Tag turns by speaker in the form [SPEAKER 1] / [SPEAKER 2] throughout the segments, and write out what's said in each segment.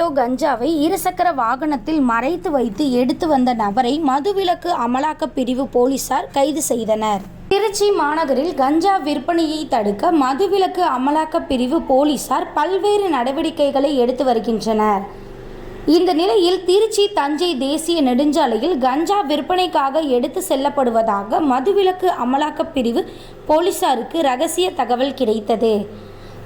[SPEAKER 1] Kilo கஞ்சாவை இருசக்கர வாகனத்தில் மறைத்து வைத்து எடுத்து வந்த நபரை மதுவிலக்கு அமலாக்க பிரிவு போலீசார் கைது செய்தனர். திருச்சி மாநகரில் கஞ்சா விற்பனையை தடுக்க மதுவிலக்கு அமலாக்க பிரிவு போலீசார் பல்வேறு நடவடிக்கைகளை எடுத்து வருகின்றனர். இந்த நிலையில் திருச்சி தஞ்சை தேசிய நெடுஞ்சாலையில் கஞ்சா விற்பனைக்காக எடுத்து செல்லப்படுவதாக மதுவிலக்கு அமலாக்க பிரிவு போலீசாருக்கு ரகசிய தகவல் கிடைத்தது.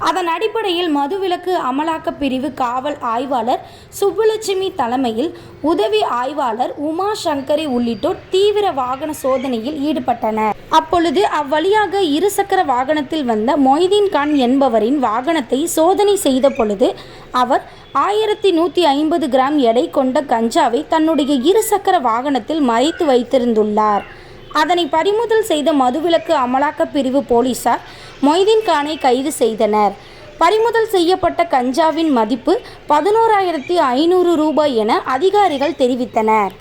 [SPEAKER 1] அதன் அடிப்படையில் மதுவிலக்கு அமலாக்க பிரிவு காவல் ஆய்வாளர் சுப்புலட்சுமி தலைமையில் உதவி ஆய்வாளர் உமா சங்கரி உள்ளிட்டோர் தீவிர வாகன சோதனையில் ஈடுபட்டனர். அப்பொழுது அவ்வழியாக இருசக்கர வாகனத்தில் வந்த மொய்தீன் கான் என்பவரின் வாகனத்தை சோதனை செய்த பொழுது அவர் 1150 கிராம் எடை கொண்ட கஞ்சாவை தன்னுடைய இருசக்கர வாகனத்தில் மறைத்து வைத்திருந்துள்ளார். அதனை பறிமுதல் செய்த மதுவிலக்கு அமலாக்க பிரிவு போலீசார் மொய்தீன் கானை கைது செய்தனர். பறிமுதல் செய்யப்பட்ட கஞ்சாவின் மதிப்பு 11,500 ரூபாய் என அதிகாரிகள் தெரிவித்தனர்.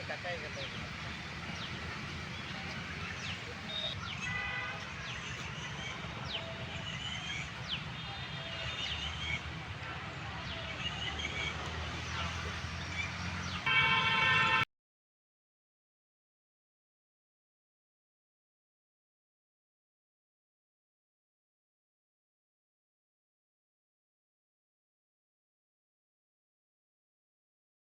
[SPEAKER 2] கட்டாயம்